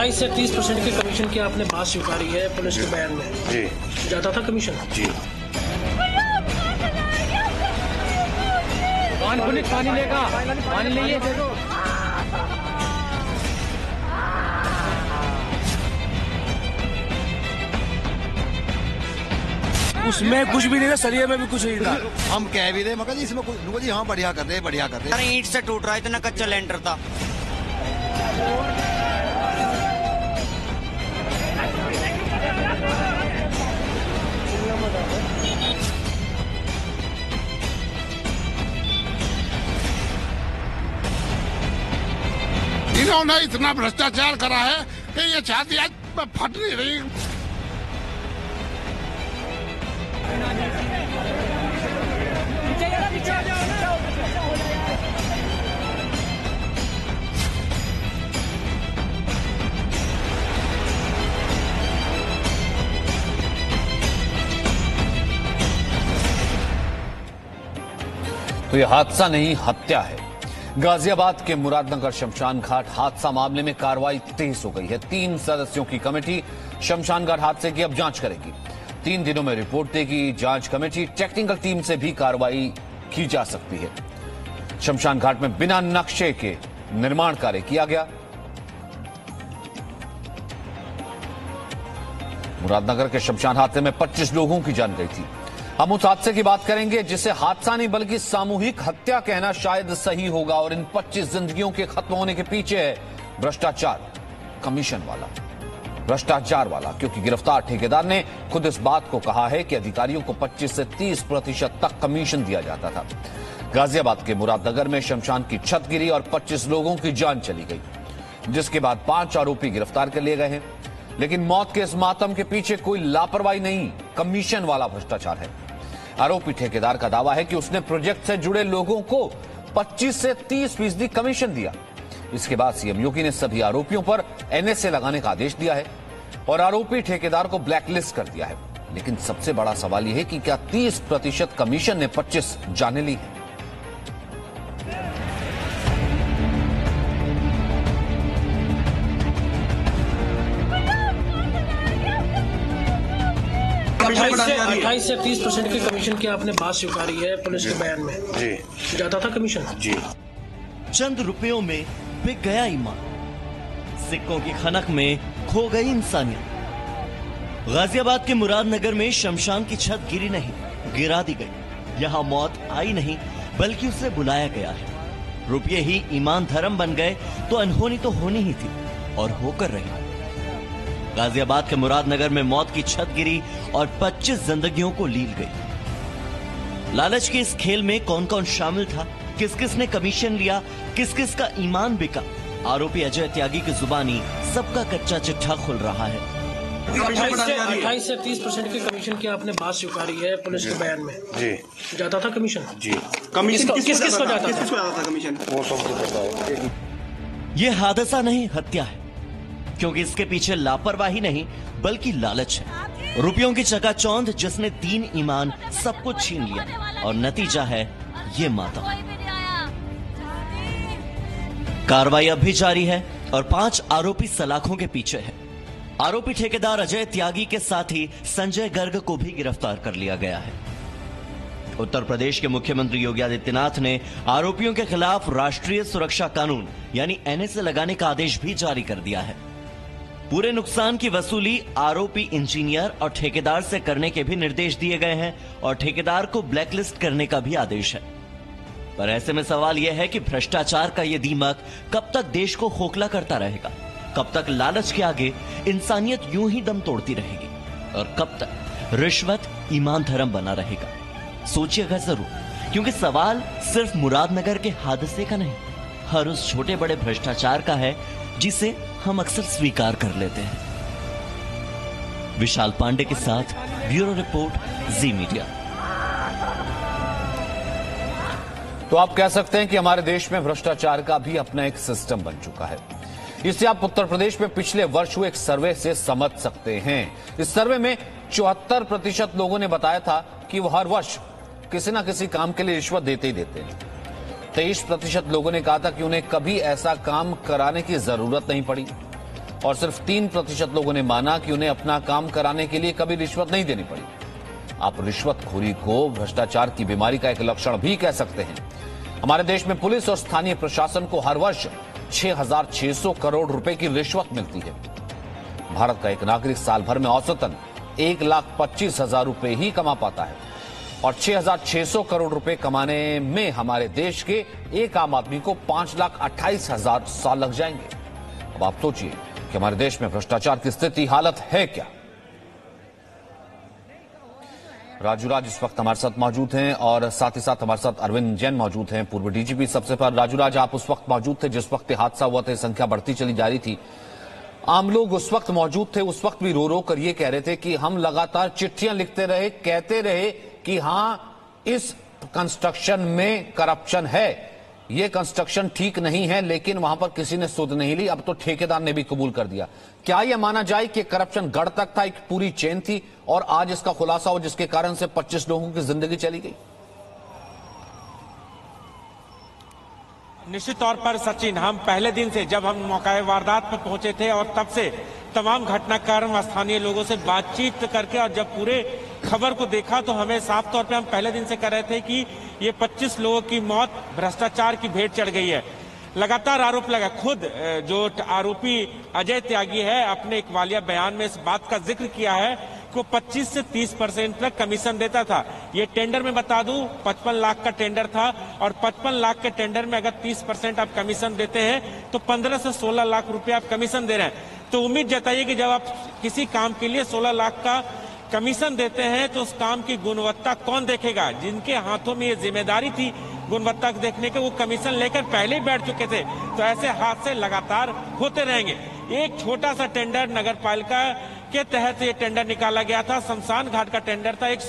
28 से 30% के कमीशन की आपने बात स्वीकारी है पुलिस के बयान में। जी जाता था कमीशन? जी। पानी लेगा, पानी ले देखो। उसमें कुछ भी नहीं था, सरिये में भी कुछ नहीं था। हम कह भी रहे मगर जी इसमें कुछ जी हाँ बढ़िया कर रहे, बढ़िया कर रहे। अरे ईंट से टूट रहा है, इतना कच्चा लेंटर था। इन्होंने इतना भ्रष्टाचार करा है कि ये छाती आज फट नहीं रही। तो यह हादसा नहीं, हत्या है। गाजियाबाद के मुरादनगर शमशान घाट हादसा मामले में कार्रवाई तेज हो गई है। 3 सदस्यों की कमेटी शमशान घाट हादसे की अब जांच करेगी। 3 दिनों में रिपोर्ट देगी जांच कमेटी। टेक्निकल टीम से भी कार्रवाई की जा सकती है। शमशान घाट में बिना नक्शे के निर्माण कार्य किया गया। मुरादनगर के शमशान हादसे में 25 लोगों की जान गई थी। हम उस हादसे की बात करेंगे जिसे हादसा नहीं बल्कि सामूहिक हत्या कहना शायद सही होगा। और इन 25 जिंदगियों के खत्म होने के पीछे है भ्रष्टाचार, कमीशन वाला, भ्रष्टाचार वाला। क्योंकि गिरफ्तार ठेकेदार ने खुद इस बात को कहा है कि अधिकारियों को 25 से 30% तक कमीशन दिया जाता था। गाजियाबाद के मुरादनगर में शमशान की छत गिरी और 25 लोगों की जान चली गई, जिसके बाद 5 आरोपी गिरफ्तार कर लिए गए हैं। लेकिन मौत के इस मातम के पीछे कोई लापरवाही नहीं, कमीशन वाला भ्रष्टाचार है। आरोपी ठेकेदार का दावा है कि उसने प्रोजेक्ट से जुड़े लोगों को 25 से 30% कमीशन दिया। इसके बाद सीएम योगी ने सभी आरोपियों पर एनएसए लगाने का आदेश दिया है और आरोपी ठेकेदार को ब्लैकलिस्ट कर दिया है। लेकिन सबसे बड़ा सवाल यह है कि क्या 30% कमीशन ने 25 जाने ली है? अट्ठाईस से 30% के कमीशन की आपने बात स्वीकारी है पुलिस के बयान में। जी जाता था कमीशन? जी। चंद रुपयों में बिक गया ईमान, सिक्कों की खनक में खो गई इंसानियत। गाजियाबाद के मुरादनगर में शमशान की छत गिरी नहीं, गिरा दी गई। यहां मौत आई नहीं बल्कि उसे बुलाया गया है। रुपये ही ईमान धर्म बन गए तो अनहोनी तो होनी ही थी और होकर रही। गाजियाबाद के मुरादनगर में मौत की छत गिरी और 25 जिंदगियों को लील गई। लालच के इस खेल में कौन कौन शामिल था, किस किस ने कमीशन लिया, किस किस का ईमान बिका, आरोपी अजय त्यागी की जुबानी सबका कच्चा चिट्ठा खुल रहा है। 28 से 30% के कमीशन की आपने बात स्वीकारी है पुलिस के बयान में। जी। जाता था कमीशन? जी। कमीशन किस किस को जाता था? कमीशन वो सबको पता है। ये हादसा नहीं, हत्या है। क्योंकि इसके पीछे लापरवाही नहीं बल्कि लालच है। रुपयों की चकाचौंध जिसने 3 ईमान सब कुछ छीन लिया और नतीजा है ये मातम। कार्रवाई अब भी जारी है और 5 आरोपी सलाखों के पीछे है। आरोपी ठेकेदार अजय त्यागी के साथ ही संजय गर्ग को भी गिरफ्तार कर लिया गया है। उत्तर प्रदेश के मुख्यमंत्री योगी आदित्यनाथ ने आरोपियों के खिलाफ राष्ट्रीय सुरक्षा कानून यानी एनएसए लगाने का आदेश भी जारी कर दिया है। पूरे नुकसान की वसूली आरोपी इंजीनियर और ठेकेदार से करने के भी निर्देश दिए गए हैं और ठेकेदार को ब्लैकलिस्ट करने का भी आदेश है। पर ऐसे में सवाल यह है कि भ्रष्टाचार का यह दीमक कब तक देश को खोखला करता रहेगा, कब तक लालच के आगे इंसानियत यूं ही दम तोड़ती रहेगी और कब तक रिश्वत ईमान धर्म बना रहेगा। सोचिएगा जरूर, क्योंकि सवाल सिर्फ मुरादनगर के हादसे का नहीं, हर उस छोटे बड़े भ्रष्टाचार का है जिसे हम अक्सर स्वीकार कर लेते हैं। विशाल पांडे के साथ ब्यूरो रिपोर्ट, जी मीडिया। तो आप कह सकते हैं कि हमारे देश में भ्रष्टाचार का भी अपना एक सिस्टम बन चुका है। इसे आप उत्तर प्रदेश में पिछले वर्ष हुए एक सर्वे से समझ सकते हैं। इस सर्वे में 74% लोगों ने बताया था कि वो हर वर्ष किसी न किसी काम के लिए रिश्वत देते ही देते हैं। 23% लोगों ने कहा था कि उन्हें कभी ऐसा काम कराने की जरूरत नहीं पड़ी। और सिर्फ 3% लोगों ने माना कि उन्हें अपना काम कराने के लिए कभी रिश्वत नहीं देनी पड़ी। आप रिश्वतखोरी को भ्रष्टाचार की बीमारी का एक लक्षण भी कह सकते हैं। हमारे देश में पुलिस और स्थानीय प्रशासन को हर वर्ष 6,600 करोड़ रुपए की रिश्वत मिलती है। भारत का एक नागरिक साल भर में औसतन 1,25,000 रुपए ही कमा पाता है और 6,600 करोड़ रुपए कमाने में हमारे देश के एक आम आदमी को 5,28,000 साल लग जाएंगे। अब आप सोचिए कि हमारे देश में भ्रष्टाचार की स्थिति हालत है क्या। राजू राज इस वक्त हमारे साथ मौजूद हैं और साथ ही साथ हमारे साथ अरविंद जैन मौजूद हैं, पूर्व डीजीपी। सबसे पहले राजू राज, आप उस वक्त मौजूद थे जिस वक्त हादसा हुआ था, संख्या बढ़ती चली जा रही थी। आम लोग उस वक्त मौजूद थे, उस वक्त भी रो रो कर ये कह रहे थे कि हम लगातार चिट्ठियां लिखते रहे, कहते रहे कि हां इस कंस्ट्रक्शन में करप्शन है, ये कंस्ट्रक्शन ठीक नहीं है, लेकिन वहां पर किसी ने सुध नहीं ली। अब तो ठेकेदार ने भी कबूल कर दिया। क्या यह माना जाए कि करप्शन गढ़ तक था, एक पूरी चेन थी और आज इसका खुलासा हो जिसके कारण से 25 लोगों की जिंदगी चली गई? निश्चित तौर पर सचिन, हम पहले दिन से जब हम मौका वारदात पर पहुंचे थे और तब से तमाम घटनाक्रम स्थानीय लोगों से बातचीत करके और जब पूरे खबर को देखा तो हमें साफ तौर पे हम पहले दिन से कह रहे थे कि ये 25 लोगों की मौत भ्रष्टाचार की भेंट चढ़ गई है। लगातार आरोप लगा, खुद जो आरोपी अजय त्यागी है अपने एक वालिया बयान में इस बात का जिक्र किया है कि वो 25 से 30% तक कमीशन देता था। ये टेंडर में बता दूं 55 लाख का टेंडर था और 55 लाख के टेंडर में अगर 30% आप कमीशन देते हैं तो 15 से 16 लाख रुपए आप कमीशन दे रहे हैं। तो उम्मीद जताइए कि जब आप किसी काम के लिए 16 लाख का कमीशन देते हैं तो उस काम की गुणवत्ता कौन देखेगा? जिनके हाथों में ये जिम्मेदारी थी गुणवत्ता देखने के, वो कमीशन लेकर पहले ही बैठ चुके थे। तो ऐसे हादसे लगातार होते रहेंगे। एक छोटा सा टेंडर नगर पालिका के तहत ये टेंडर निकाला गया था, शमशान घाट का टेंडर था। एक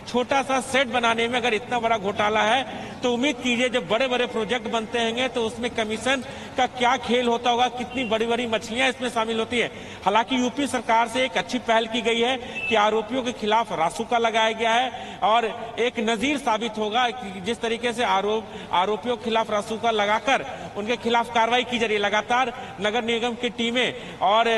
छोटा सा सेट बनाने में अगर इतना बड़ा घोटाला है तो उम्मीद कीजिए जब बड़े बड़े प्रोजेक्ट बनते हैं तो उसमें कमीशन का क्या खेल होता होगा, कितनी बड़ी बड़ी मछलियां इसमें शामिल होती है। हालांकि यूपी सरकार से एक अच्छी पहल की गई है कि आरोपियों के खिलाफ रासुका लगाया गया है और एक नजीर साबित होगा कि जिस तरीके से आरोपियों के खिलाफ रासुका लगाकर उनके खिलाफ कार्रवाई की जा रही है। लगातार नगर निगम की टीमें और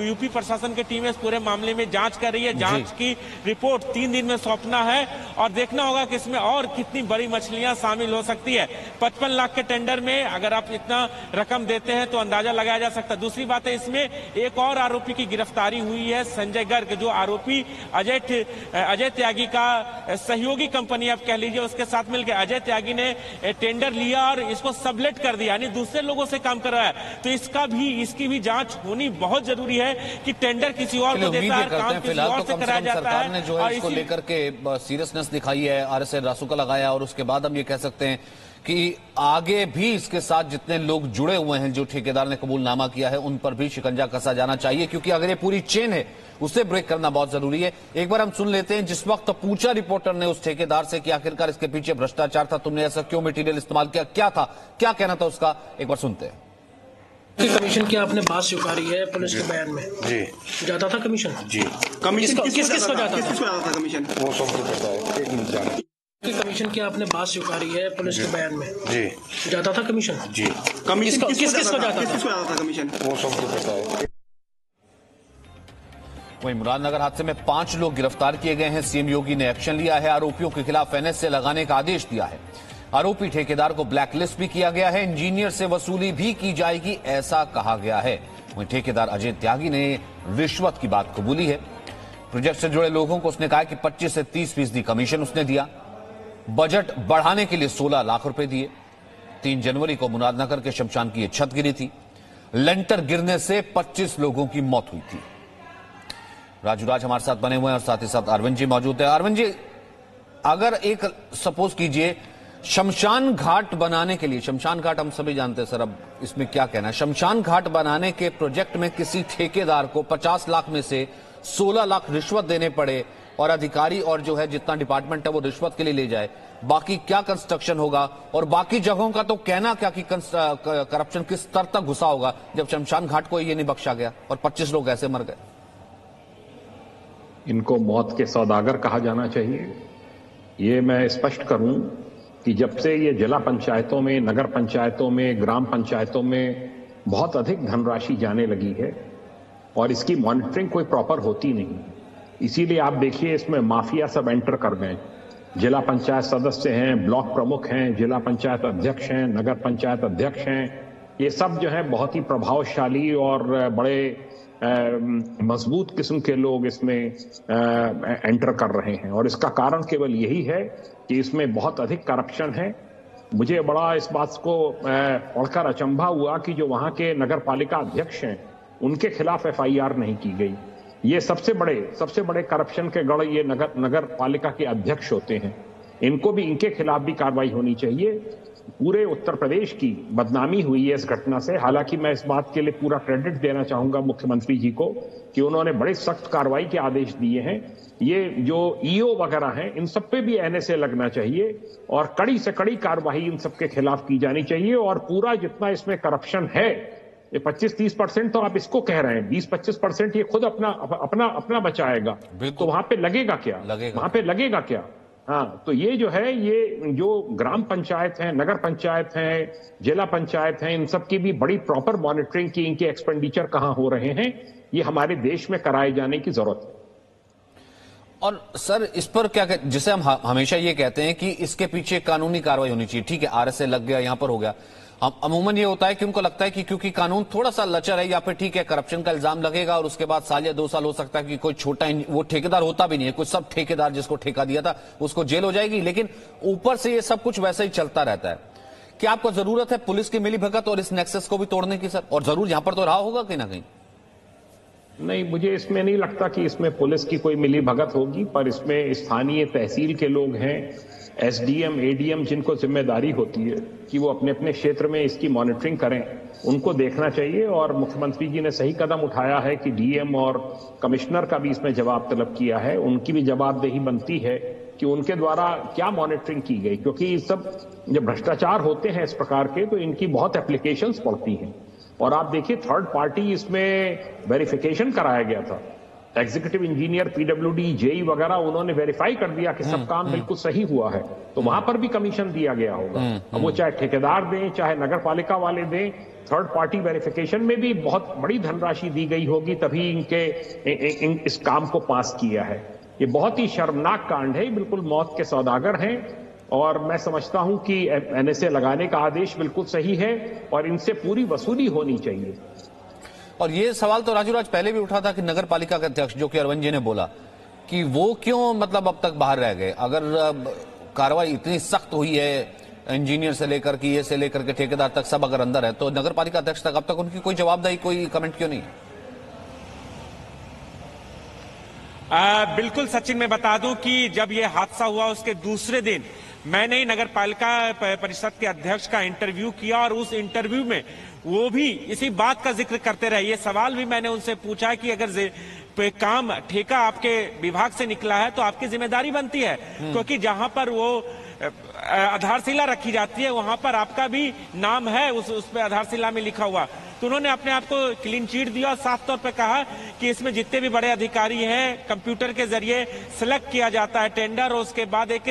यूपी प्रशासन की टीमें इस पूरे मामले में जांच कर रही है। जांच की रिपोर्ट 3 दिन में सौंपना है और देखना होगा कि इसमें और कितनी बड़ी मछलियां शामिल हो सकती है। 55 लाख के टेंडर में अगर आप इतना रकम देते हैं तो अंदाजा लगाया जा सकता है। दूसरी बात है, इसमें एक और आरोपी की गिरफ्तारी हुई है, संजय गर्ग, जो आरोपी अजय त्यागी का सहयोगी कंपनी आप कह लीजिए, उसके साथ मिलकर अजय त्यागी ने टेंडर लिया और इसको सबलेट कर दिया, यानी दूसरे लोगों से काम कर रहा है। तो इसकी भी जांच होनी बहुत जरूरी है कि टेंडर किसी और को देता है, काम किसी और से कराया जाता है। सरकार ने जो है इसको लेकर के सीरियसनेस दिखाई है, आरएसए रासुका लगाया और उसके बाद हम ये कह सकते हैं कि आगे भी इसके साथ जितने लोग जुड़े हुए हैं, जो ठेकेदार ने कबूलनामा किया है, उन पर भी शिकंजा कसा जाना चाहिए, क्योंकि अगर ये पूरी चेन है उसे ब्रेक करना बहुत जरूरी है। एक बार हम सुन लेते हैं, जिस वक्त पूछा रिपोर्टर ने उस ठेकेदार से कि आखिरकार इसके पीछे भ्रष्टाचार था, तुमने ऐसा क्यों मटेरियल इस्तेमाल किया, क्या था, क्या कहना था उसका, एक बार सुनते हैं। कमीशन की आपने बात स्वीकारी है पुलिस के बयान में। जी जाता था कमीशन? जी कमीशन किसको जाता था कमीशन? वो सबको पता है। एक मिनट जाना कमीशन की आपने बात स्वीकारी है पुलिस के बयान में। जी जाता था कमीशन? जी किसको जाता था कमीशन? वो सबको पता है। वहीं मुरादनगर हादसे में 5 लोग गिरफ्तार किए गए हैं। सीएम योगी ने एक्शन लिया है, आरोपियों के खिलाफ एनएसए लगाने का आदेश दिया है। आरोपी ठेकेदार को ब्लैकलिस्ट भी किया गया है, इंजीनियर से वसूली भी की जाएगी, ऐसा कहा गया है। वहीं ठेकेदार अजय त्यागी ने रिश्वत की बात कबूली है। प्रोजेक्ट से जुड़े लोगों को उसने कहा कि 25 से 30% कमीशन उसने दिया। बजट बढ़ाने के लिए 16 लाख रुपए दिए। 3 जनवरी को मुरादनगर के शमशान की छत गिरी थी। लेंटर गिरने से 25 लोगों की मौत हुई थी। राजू राज हमारे साथ बने हुए हैं और साथ ही साथ अरविंद जी मौजूद है। अरविंद जी, अगर एक सपोज कीजिए शमशान घाट बनाने के लिए, शमशान घाट हम सभी जानते हैं सर, अब इसमें क्या कहना है, शमशान घाट बनाने के प्रोजेक्ट में किसी ठेकेदार को 50 लाख में से 16 लाख रिश्वत देने पड़े और अधिकारी और जो है जितना डिपार्टमेंट है वो रिश्वत के लिए ले जाए, बाकी क्या कंस्ट्रक्शन होगा और बाकी जगहों का तो कहना क्या कि करप्शन किस स्तर तक घुसा होगा जब शमशान घाट को ये नहीं बख्शा गया और 25 लोग ऐसे मर गए। इनको मौत के सौदागर कहा जाना चाहिए। ये मैं स्पष्ट करूं कि जब से ये जिला पंचायतों में, नगर पंचायतों में, ग्राम पंचायतों में बहुत अधिक धनराशि जाने लगी है, और इसकी मॉनिटरिंग कोई प्रॉपर होती नहीं। इसीलिए आप देखिए इसमें माफिया सब एंटर कर गए। जिला पंचायत सदस्य हैं, ब्लॉक प्रमुख हैं, जिला पंचायत अध्यक्ष हैं, नगर पंचायत अध्यक्ष हैं, ये सब जो है बहुत ही प्रभावशाली और बड़े मजबूत किस्म के लोग इसमें एंटर कर रहे हैं। और इसका कारण केवल यही है कि इसमें बहुत अधिक करप्शन है। मुझे बड़ा इस बात को पढ़कर अचंभा हुआ कि जो वहां के नगर पालिका अध्यक्ष हैं उनके खिलाफ FIR नहीं की गई। ये सबसे बड़े करप्शन के गढ़ ये नगर पालिका के अध्यक्ष होते हैं। इनको भी, इनके खिलाफ भी कार्रवाई होनी चाहिए। पूरे उत्तर प्रदेश की बदनामी हुई है इस घटना से। हालांकि मैं इस बात के लिए पूरा क्रेडिट देना चाहूंगा मुख्यमंत्री जी को कि उन्होंने बड़े सख्त कार्रवाई के आदेश दिए हैं। ये जो EO वगैरह हैं इन सब पे भी NSA लगना चाहिए और कड़ी से कड़ी कार्रवाई इन सब के खिलाफ की जानी चाहिए। और पूरा जितना इसमें करप्शन है, ये 25-30% तो आप इसको कह रहे हैं, 20-25% ये खुद अपना बचाएगा, तो वहां पे लगेगा क्या? वहां पे लगेगा क्या? हाँ, तो ये जो है, ये जो ग्राम पंचायत हैं, नगर पंचायत हैं, जिला पंचायत हैं, इन सब की भी बड़ी प्रॉपर मॉनिटरिंग की इनके एक्सपेंडिचर कहां हो रहे हैं, ये हमारे देश में कराए जाने की जरूरत है। और सर इस पर क्या जिसे हम हमेशा ये कहते हैं कि इसके पीछे कानूनी कार्रवाई होनी चाहिए। ठीक है, RSA लग गया, यहां पर हो गया। अमूमन ये होता है कि उनको लगता है कि क्योंकि कानून थोड़ा सा लचर है या फिर ठीक है करप्शन का इल्जाम लगेगा और उसके बाद साल या 2 साल हो सकता है कि कोई छोटा वो ठेकेदार होता भी नहीं है, कोई सब ठेकेदार जिसको ठेका दिया था उसको जेल हो जाएगी, लेकिन ऊपर से ये सब कुछ वैसे ही चलता रहता है। क्या आपको जरूरत है पुलिस की मिलीभगत और इस नेक्सस को भी तोड़ने की सर? और जरूर यहां पर तो रहा होगा कहीं ना कहीं। नहीं, मुझे इसमें नहीं लगता कि इसमें पुलिस की कोई मिलीभगत होगी, पर इसमें स्थानीय तहसील के लोग हैं, SDM, ADM, जिनको जिम्मेदारी होती है कि वो अपने अपने क्षेत्र में इसकी मॉनिटरिंग करें, उनको देखना चाहिए। और मुख्यमंत्री जी ने सही कदम उठाया है कि DM और कमिश्नर का भी इसमें जवाब तलब किया है। उनकी भी जवाबदेही बनती है कि उनके द्वारा क्या मॉनिटरिंग की गई, क्योंकि ये सब जब भ्रष्टाचार होते हैं इस प्रकार के तो इनकी बहुत एप्लीकेशंस पड़ती हैं। और आप देखिए, थर्ड पार्टी इसमें वेरिफिकेशन कराया गया था। एग्जीक्यूटिव इंजीनियर, PWD, JE वगैरह, उन्होंने वेरीफाई कर दिया कि सब काम बिल्कुल सही हुआ है, तो वहां पर भी कमीशन दिया गया होगा। अब वो चाहे ठेकेदार दें, चाहे नगर पालिका वाले दें, थर्ड पार्टी वेरिफिकेशन में भी बहुत बड़ी धनराशि दी गई होगी, तभी इस काम को पास किया है। ये बहुत ही शर्मनाक कांड है, बिल्कुल मौत के सौदागर हैं। और मैं समझता हूं कि NSA लगाने का आदेश बिल्कुल सही है और इनसे पूरी वसूली होनी चाहिए। और ये सवाल तो राजू राज पहले भी उठा था कि नगर पालिका के अध्यक्ष जो कि अरविंद जी ने बोला कि वो क्यों मतलब अब तक बाहर रह गए। अगर कार्रवाई इतनी सख्त हुई है, इंजीनियर से लेकर के ये से लेकर के ठेकेदार तक सब अगर अंदर है, तो नगर पालिका अध्यक्ष तक अब तक उनकी कोई जवाबदेही, कोई कमेंट क्यों नहीं? बिल्कुल सचिन, मैं बता दूं कि जब ये हादसा हुआ उसके दूसरे दिन मैंने ही नगर पालिका परिषद के अध्यक्ष का इंटरव्यू किया और उस इंटरव्यू में वो भी इसी बात का जिक्र करते रहे। ये सवाल भी मैंने उनसे पूछा कि अगर काम ठेका आपके विभाग से निकला है तो आपकी जिम्मेदारी बनती है, क्योंकि जहां पर वो आधारशिला रखी जाती है वहां पर आपका भी नाम है उस पे आधारशिला में लिखा हुआ। तो उन्होंने अपने आप को क्लीन चिट दिया और साफ तौर पे कहा कि इसमें जितने भी बड़े अधिकारी हैं कंप्यूटर के जरिए सिलेक्ट किया जाता है टेंडर, और उसके बाद एक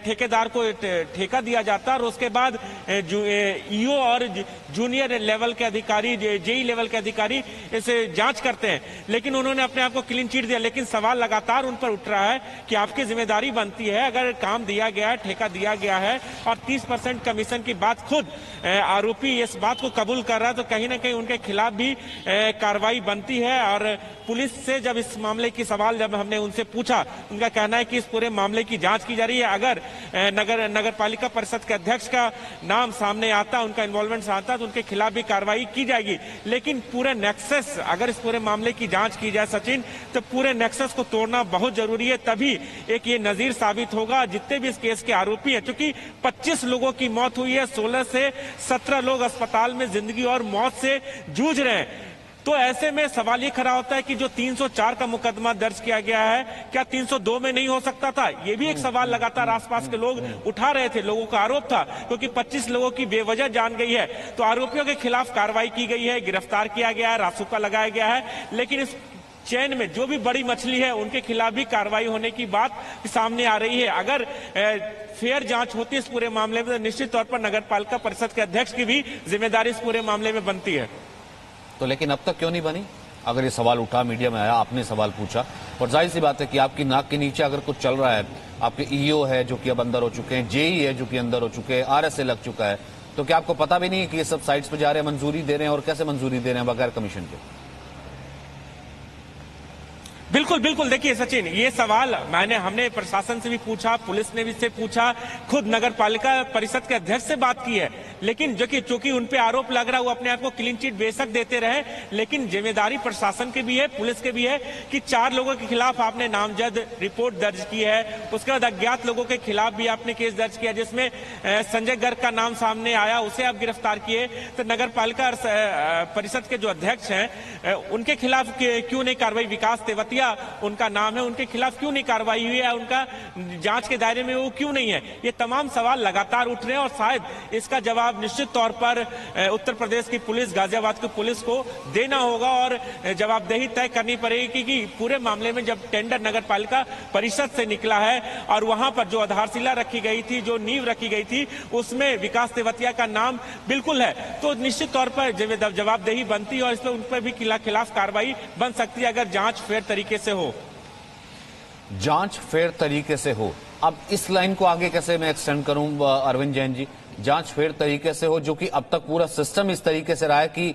ठेकेदार को ठेका दिया जाता है और उसके बाद EO और जूनियर लेवल के अधिकारी, JE लेवल के अधिकारी इसे जांच करते हैं। लेकिन उन्होंने अपने आप को क्लीन चिट दिया। लेकिन सवाल लगातार उन पर उठ रहा है कि आपकी जिम्मेदारी बनती है, अगर काम दिया गया है, ठेका दिया गया है और 30% कमीशन की बात खुद आरोपी इस बात को कबूल कर रहा है, तो कहीं ना कहीं उनके खिलाफ भी कार्रवाई बनती है। और पुलिस से जब इस मामले की सवाल जब हमने उनसे पूछा, उनका कहना है कि इस पूरे मामले की जांच की जा रही है। अगर नगर पालिका परिषद के अध्यक्ष का नाम सामने आता, उनका इन्वॉल्वमेंट आता, तो उनके खिलाफ भी कार्रवाई की जाएगी। लेकिन पूरे नेक्सस, अगर इस पूरे मामले की जांच की जाए सचिन, तो पूरे नेक्सस को तोड़ना बहुत जरूरी है, तभी एक ये नजीर साबित होगा जितने भी इस केस के आरोपी हैं। क्योंकि 25 लोगों की मौत हुई है, 16 से 17 लोग अस्पताल में जिंदगी और मौत से जूझ रहे हैं। तो ऐसे में सवाल ये खड़ा होता है कि जो 304 का मुकदमा दर्ज किया गया है, क्या 302 में नहीं हो सकता था? ये भी एक सवाल लगातार आसपास के लोग उठा रहे थे। लोगों का आरोप था क्योंकि 25 लोगों की बेवजह जान गई है, तो आरोपियों के खिलाफ कार्रवाई की गई है, गिरफ्तार किया गया है, रासुका लगाया गया है। लेकिन इस चैन में जो भी बड़ी मछली है उनके खिलाफ भी कार्रवाई होने की बात सामने आ रही है। अगर फेयर जांच होती है इस पूरे मामले में, तो निश्चित तौर पर नगर पालिका परिषद के अध्यक्ष की भी जिम्मेदारी इस पूरे मामले में बनती है। तो लेकिन अब तक क्यों नहीं बनी? अगर ये सवाल उठा, मीडिया में आया, आपने सवाल पूछा, और जाहिर सी बात है कि आपकी नाक के नीचे अगर कुछ चल रहा है, आपके ईओ है जो कि अब अंदर हो चुके हैं, जेई है जो कि अंदर हो चुके हैं, आरएसए लग चुका है, तो क्या आपको पता भी नहीं है कि ये सब साइट्स पे जा रहे हैं, मंजूरी दे रहे हैं, और कैसे मंजूरी दे रहे हैं बगैर कमीशन के? बिल्कुल बिल्कुल, देखिए सचिन, ये सवाल हमने प्रशासन से भी पूछा, पुलिस ने भी से पूछा, खुद नगर पालिका परिषद के अध्यक्ष से बात की है, लेकिन जो कि चूंकि उन पे आरोप लग रहा है, वो अपने आप को क्लीन चिट बेशक देते रहे, लेकिन जिम्मेदारी प्रशासन की भी है, पुलिस के भी है कि 4 लोगों के खिलाफ आपने नामजद रिपोर्ट दर्ज की है। उसके बाद अज्ञात लोगों के खिलाफ भी आपने केस दर्ज किया, जिसमें संजय गर्ग का नाम सामने आया, उसे आप गिरफ्तार किए। तो नगर पालिका परिषद के जो अध्यक्ष हैं उनके खिलाफ क्यों नहीं कार्रवाई? विकास तेवतिया उनका नाम है, उनके खिलाफ क्यों नहीं कार्रवाई हुई है? उनका जांच के दायरे में वो क्यों नहीं है? ये तमाम सवाल लगातार उठ रहे हैं और शायद इसका जवाब निश्चित तौर पर उत्तर प्रदेश की पुलिस, गाजियाबाद की पुलिस को देना होगा और जवाबदेही तय करनी पड़ेगी कि पूरे मामले में जब टेंडर नगर पालिका परिषद से निकला है और वहां पर जो आधारशिला रखी गई थी, जो नींव रखी गई थी, उसमें विकास तेवतिया का नाम बिल्कुल है, तो निश्चित तौर पर जवाबदेही बनती है और इस पर उन पर भी खिलाफ कार्रवाई बन सकती है अगर जांच फेयर तरीके से हो। जांच फेयर तरीके से हो। अब इस लाइन को आगे कैसे मैं एक्सटेंड करूं अरविंद जैन जी? जांच फेयर तरीके से हो, जो कि अब तक पूरा सिस्टम इस तरीके से रहा है कि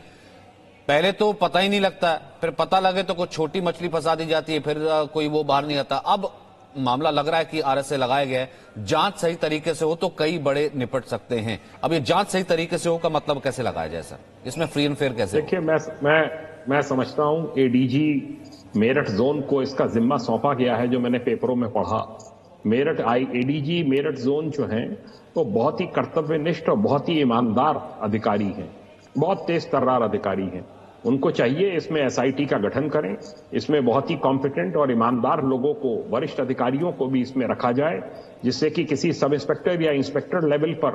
पहले तो पता ही नहीं लगता है, फिर पता लगे तो कोई छोटी मछली फंसा दी जाती है, फिर कोई वो बाहर नहीं आता। अब मामला लग रहा है कि आरएसए लगाया गया है, जांच सही तरीके से हो तो कई बड़े निपट सकते हैं। अब ये जांच सही तरीके से हो का मतलब कैसे लगाया जाए सर? इसमें फ्री एंड फेयर कैसे? देखिए, मैं समझता हूं एडीजी मेरठ जोन को इसका जिम्मा सौंपा गया है, जो मैंने पेपरों में पढ़ा। मेरठ एडीजी मेरठ जोन जो है वो बहुत ही कर्तव्यनिष्ठ और बहुत ही ईमानदार अधिकारी हैं, बहुत तेज तर्रार अधिकारी हैं। उनको चाहिए इसमें एसआईटी का गठन करें, इसमें बहुत ही कॉम्पिटेंट और ईमानदार लोगों को, वरिष्ठ अधिकारियों को भी इसमें रखा जाए, जिससे कि किसी सब इंस्पेक्टर या इंस्पेक्टर लेवल पर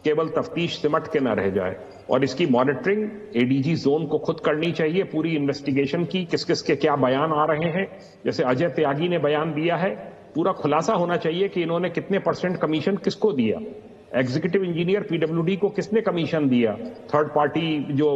केवल तफ्तीश सिमट के न रह जाए। और इसकी मॉनिटरिंग एडीजी जोन को खुद करनी चाहिए, पूरी इन्वेस्टिगेशन की, किस किस के क्या बयान आ रहे हैं। जैसे अजय त्यागी ने बयान दिया है, पूरा खुलासा होना चाहिए कि इन्होंने कितने % कमीशन किसको दिया, एग्जीक्यूटिव इंजीनियर पीडब्ल्यूडी को किसने कमीशन दिया, थर्ड पार्टी जो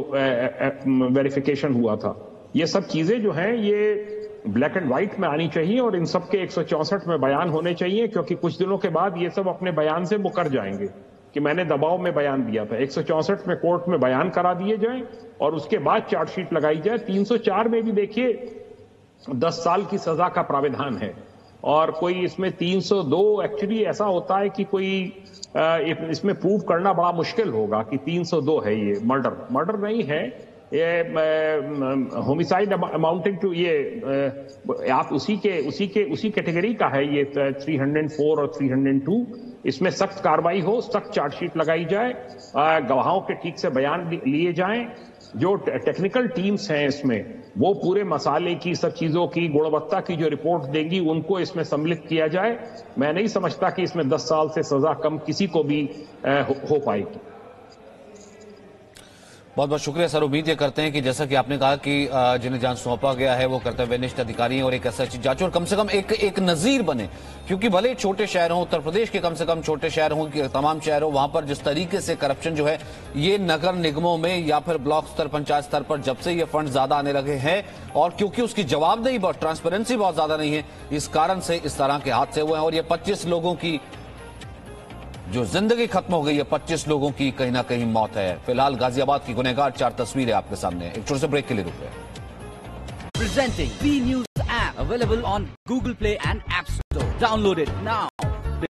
वेरिफिकेशन हुआ था। ये सब चीजें जो हैं ये ब्लैक एंड व्हाइट में आनी चाहिए और इन सब के 164 में बयान होने चाहिए, क्योंकि कुछ दिनों के बाद ये सब अपने बयान से मुकर जाएंगे कि मैंने दबाव में बयान दिया था। 164 में कोर्ट में बयान करा दिए जाएं और उसके बाद चार्जशीट लगाई जाए। 304 में भी देखिए 10 साल की सजा का प्राविधान है और कोई इसमें 302 एक्चुअली ऐसा होता है कि कोई इसमें प्रूव करना बड़ा मुश्किल होगा कि 302 है ये मर्डर नहीं है, ये होमिसाइड अमाउंटिंग टू, ये आप उसी कैटेगरी का है ये 304 और 302। इसमें सख्त कार्रवाई हो, सख्त चार्जशीट लगाई जाए, गवाहों के ठीक से बयान लिए जाएं, जो टेक्निकल टीम्स हैं इसमें वो पूरे मसाले की, सब चीजों की गुणवत्ता की जो रिपोर्ट देंगी उनको इसमें सम्मिलित किया जाए। मैं नहीं समझता कि इसमें 10 साल से सजा कम किसी को भी हो पाएगी। बहुत बहुत शुक्रिया सर। उम्मीद ये करते हैं कि जैसा कि आपने कहा कि जिन्हें जांच सौंपा गया है वो कर्तव्यनिष्ठ अधिकारी हैं और एक ऐसा चीज जांच और कम से कम एक नजीर बने, क्योंकि भले छोटे शहर हों, उत्तर प्रदेश के कम से कम छोटे शहर हों, तमाम शहर हों, वहां पर जिस तरीके से करप्शन जो है ये नगर निगमों में या फिर ब्लॉक स्तर, पंचायत स्तर पर जब से ये फंड ज्यादा आने लगे हैं और क्योंकि उसकी जवाबदेही बहुत, ट्रांसपेरेंसी बहुत ज्यादा नहीं है, इस कारण से इस तरह के हादसे हुए हैं और ये 25 लोगों की जो जिंदगी खत्म हो गई है, 25 लोगों की कहीं ना कहीं मौत है। फिलहाल गाजियाबाद की गुनहगार 4 तस्वीरें आपके सामने। एक छोटे से ब्रेक के लिए रुक गए। Presenting B News app available on Google Play and App Store. Download it now.